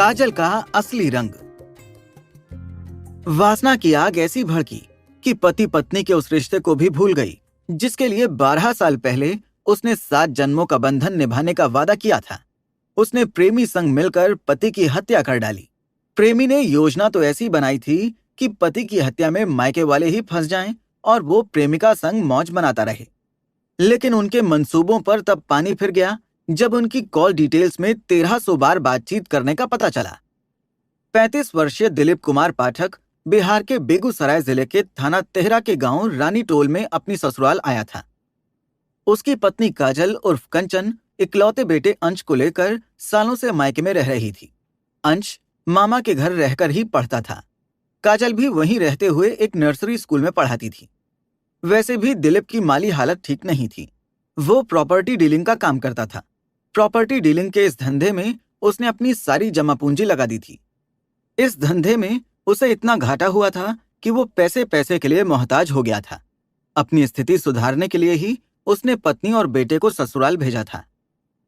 काजल का असली रंग। वासना की आग ऐसी भड़की कि पति पत्नी के उस रिश्ते को भी भूल गई जिसके लिए 12 साल पहले उसने 7 जन्मों का बंधन निभाने का वादा किया था। उसने प्रेमी संग मिलकर पति की हत्या कर डाली। प्रेमी ने योजना तो ऐसी बनाई थी कि पति की हत्या में मायके वाले ही फंस जाएं और वो प्रेमिका संग मौज मनाता रहे। लेकिन उनके मंसूबों पर तब पानी फिर गया जब उनकी कॉल डिटेल्स में 1300 बार बातचीत करने का पता चला। 35 वर्षीय दिलीप कुमार पाठक बिहार के बेगूसराय जिले के थाना तेहरा के गांव रानी टोल में अपनी ससुराल आया था। उसकी पत्नी काजल उर्फ कंचन इकलौते बेटे अंश को लेकर सालों से मायके में रह रही थी। अंश मामा के घर रहकर ही पढ़ता था। काजल भी वहीं रहते हुए एक नर्सरी स्कूल में पढ़ाती थी। वैसे भी दिलीप की माली हालत ठीक नहीं थी। वो प्रॉपर्टी डीलिंग का काम करता था। प्रॉपर्टी डीलिंग के इस धंधे में उसने अपनी सारी जमा पूंजी लगा दी थी। इस धंधे में उसे इतना घाटा हुआ था कि वो पैसे पैसे के लिए मोहताज हो गया था। अपनी स्थिति सुधारने के लिए ही उसने पत्नी और बेटे को ससुराल भेजा था।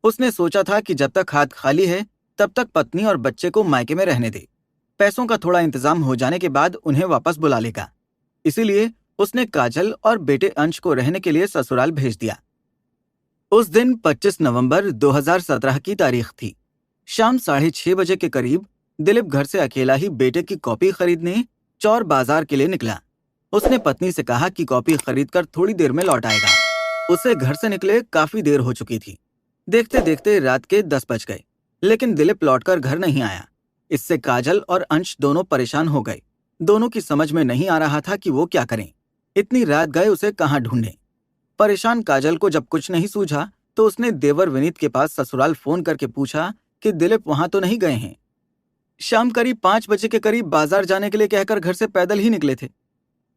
उसने सोचा था कि जब तक हाथ खाली है तब तक पत्नी और बच्चे को मायके में रहने दे। पैसों का थोड़ा इंतजाम हो जाने के बाद उन्हें वापस बुला लेगा। इसीलिए उसने काजल और बेटे अंश को रहने के लिए ससुराल भेज दिया। उस दिन 25 नवंबर 2017 की तारीख थी। शाम 6:30 बजे के करीब दिलीप घर से अकेला ही बेटे की कॉपी खरीदने चौर बाजार के लिए निकला। उसने पत्नी से कहा कि कॉपी खरीदकर थोड़ी देर में लौट आएगा। उसे घर से निकले काफी देर हो चुकी थी। देखते देखते रात के 10 बज गए, लेकिन दिलीप लौटकर घर नहीं आया। इससे काजल और अंश दोनों परेशान हो गए। दोनों की समझ में नहीं आ रहा था कि वो क्या करें। इतनी रात गए उसे कहाँ ढूंढें। परेशान काजल को जब कुछ नहीं सूझा तो उसने देवर विनीत के पास ससुराल फोन करके पूछा कि दिलीप वहां तो नहीं गए हैं। शाम करीब 5 बजे के करीब बाजार जाने के लिए कहकर घर से पैदल ही निकले थे,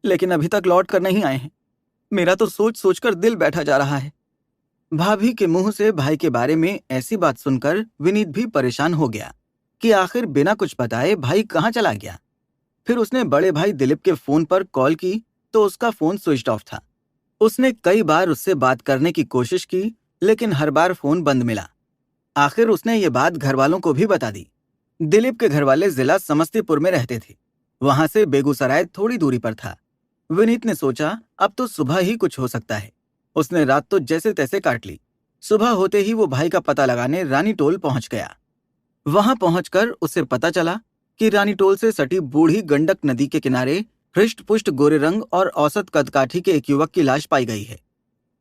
लेकिन अभी तक लौट कर नहीं आए हैं। मेरा तो सोच सोचकर दिल बैठा जा रहा है। भाभी के मुंह से भाई के बारे में ऐसी बात सुनकर विनीत भी परेशान हो गया कि आखिर बिना कुछ बताए भाई कहाँ चला गया। फिर उसने बड़े भाई दिलीप के फोन पर कॉल की तो उसका फोन स्विच ऑफ था। उसने कई बार उससे बात करने की कोशिश की, लेकिन हर बार फोन बंद मिला। आखिर उसने ये बात घरवालों को भी बता दी। दिलीप के घरवाले जिला समस्तीपुर में रहते थे। वहां से बेगूसराय थोड़ी दूरी पर था। विनीत ने सोचा अब तो सुबह ही कुछ हो सकता है। उसने रात तो जैसे तैसे काट ली। सुबह होते ही वो भाई का पता लगाने रानी टोल पहुंच गया। वहां पहुंचकर उसे पता चला कि रानी टोल से सटी बूढ़ी गंडक नदी के किनारे हृष्ट पुष्ट गोरे रंग और औसत कदकाठी के एक युवक की लाश पाई गई है।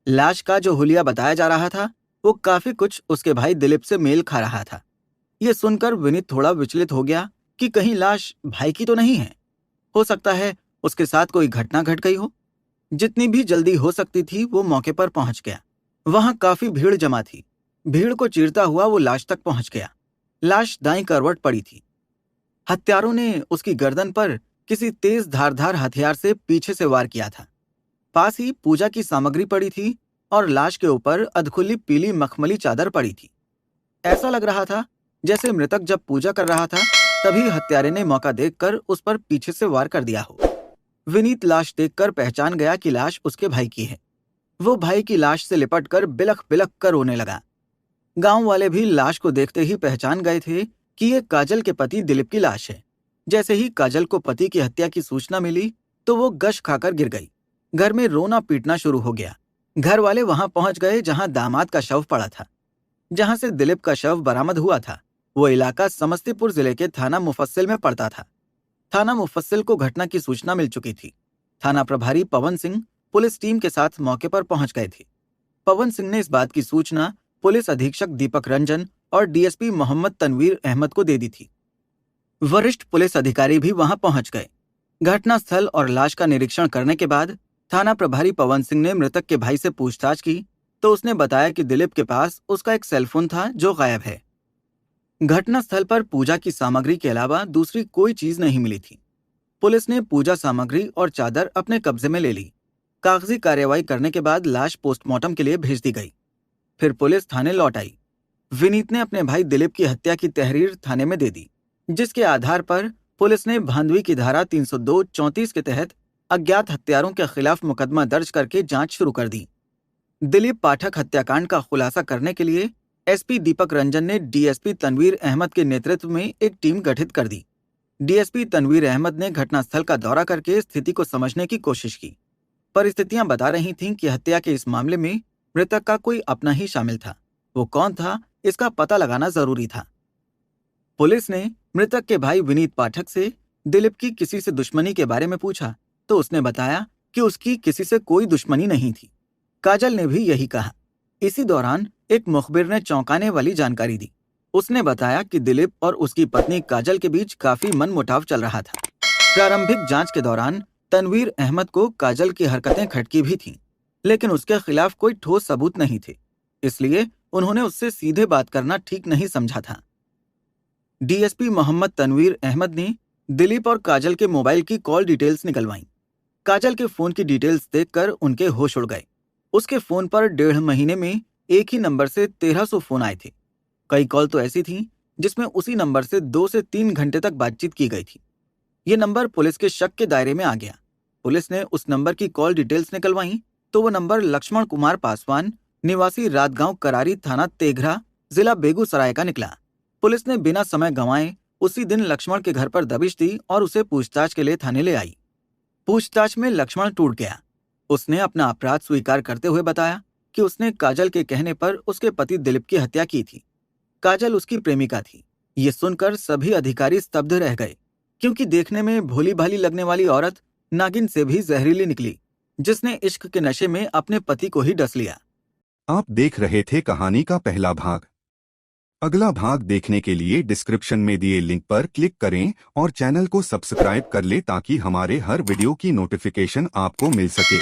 लाश का जो हुलिया बताया जा रहा था वो काफी कुछ उसके भाई दिलीप से मेल खा रहा था। ये सुनकर विनीत थोड़ा विचलित हो गया कि कहीं लाश भाई की तो नहीं है। हो सकता है उसके साथ कोई घटना घट गई हो। जितनी भी जल्दी हो सकती थी वो मौके पर पहुंच गया। वहां काफी भीड़ जमा थी। भीड़ को चीरता हुआ वो लाश तक पहुंच गया। लाश दाईं करवट पड़ी थी। हत्यारों ने उसकी गर्दन पर किसी तेज धारदार हथियार से पीछे से वार किया था। पास ही पूजा की सामग्री पड़ी थी और लाश के ऊपर अधखुली पीली मखमली चादर पड़ी थी। ऐसा लग रहा था जैसे मृतक जब पूजा कर रहा था तभी हत्यारे ने मौका देखकर उस पर पीछे से वार कर दिया हो। विनीत लाश देखकर पहचान गया कि लाश उसके भाई की है। वो भाई की लाश से लिपटकर बिलख बिलख कर रोने लगा। गांव वाले भी लाश को देखते ही पहचान गए थे कि ये काजल के पति दिलीप की लाश है। जैसे ही काजल को पति की हत्या की सूचना मिली तो वो गश खाकर गिर गई। घर में रोना पीटना शुरू हो गया। घर वाले वहां पहुंच गए जहां दामाद का शव पड़ा था। जहां से दिलीप का शव बरामद हुआ था वो इलाका समस्तीपुर जिले के थाना मुफस्सिल में पड़ता था। थाना मुफस्सिल को घटना की सूचना मिल चुकी थी। थाना प्रभारी पवन सिंह पुलिस टीम के साथ मौके पर पहुंच गए थे। पवन सिंह ने इस बात की सूचना पुलिस अधीक्षक दीपक रंजन और डीएसपी मोहम्मद तनवीर अहमद को दे दी थी। वरिष्ठ पुलिस अधिकारी भी वहां पहुंच गए। घटनास्थल और लाश का निरीक्षण करने के बाद थाना प्रभारी पवन सिंह ने मृतक के भाई से पूछताछ की तो उसने बताया कि दिलीप के पास उसका एक सेलफोन था जो गायब है। घटनास्थल पर पूजा की सामग्री के अलावा दूसरी कोई चीज नहीं मिली थी। पुलिस ने पूजा सामग्री और चादर अपने कब्जे में ले ली। कागजी कार्रवाई करने के बाद लाश पोस्टमार्टम के लिए भेज दी गई। फिर पुलिस थाने लौट आई। विनीत ने अपने भाई दिलीप की हत्या की तहरीर थाने में दे दी, जिसके आधार पर पुलिस ने भांदवी की धारा 302-34 के तहत अज्ञात हत्यारों के खिलाफ मुकदमा दर्ज करके जांच शुरू कर दी। दिलीप पाठक हत्याकांड का खुलासा करने के लिए एसपी दीपक रंजन ने डीएसपी तनवीर अहमद के नेतृत्व में एक टीम गठित कर दी। डीएसपी तनवीर अहमद ने घटनास्थल का दौरा करके स्थिति को समझने की कोशिश की। परिस्थितियां बता रही थीं कि हत्या के इस मामले में मृतक का कोई अपना ही शामिल था। वो कौन था, इसका पता लगाना जरूरी था। पुलिस ने मृतक के भाई विनीत पाठक से दिलीप की किसी से दुश्मनी के बारे में पूछा तो उसने बताया कि उसकी किसी से कोई दुश्मनी नहीं थी। काजल ने भी यही कहा। इसी दौरान एक मुखबिर ने चौंकाने वाली जानकारी दी। उसने बताया कि दिलीप और उसकी पत्नी काजल के बीच काफी मनमुटाव चल रहा था। प्रारंभिक जांच के दौरान तनवीर अहमद को काजल की हरकतें खटकी भी थीं, लेकिन उसके खिलाफ कोई ठोस सबूत नहीं थे, इसलिए उन्होंने उससे सीधे बात करना ठीक नहीं समझा था। डीएसपी मोहम्मद तनवीर अहमद ने दिलीप और काजल के मोबाइल की कॉल डिटेल्स निकलवाईं। काजल के फोन की डिटेल्स देखकर उनके होश उड़ गए। उसके फोन पर 1.5 महीने में एक ही नंबर से 1300 फोन आए थे। कई कॉल तो ऐसी थीं जिसमें उसी नंबर से 2 से 3 घंटे तक बातचीत की गई थी। ये नंबर पुलिस के शक के दायरे में आ गया। पुलिस ने उस नंबर की कॉल डिटेल्स निकलवाईं तो वो नंबर लक्ष्मण कुमार पासवान, निवासी रातगांव करारी, थाना तेघरा, जिला बेगूसराय का निकला। पुलिस ने बिना समय गंवाए उसी दिन लक्ष्मण के घर पर दबिश दी और उसे पूछताछ के लिए थाने ले आई। पूछताछ में लक्ष्मण टूट गया। उसने अपना अपराध स्वीकार करते हुए बताया कि उसने काजल के कहने पर उसके पति दिलीप की हत्या की थी। काजल उसकी प्रेमिका थी। ये सुनकर सभी अधिकारी स्तब्ध रह गए, क्योंकि देखने में भोली भाली लगने वाली औरत नागिन से भी जहरीली निकली, जिसने इश्क के नशे में अपने पति को ही डस लिया। आप देख रहे थे कहानी का पहला भाग। अगला भाग देखने के लिए डिस्क्रिप्शन में दिए लिंक पर क्लिक करें और चैनल को सब्सक्राइब कर लें ताकि हमारे हर वीडियो की नोटिफिकेशन आपको मिल सके।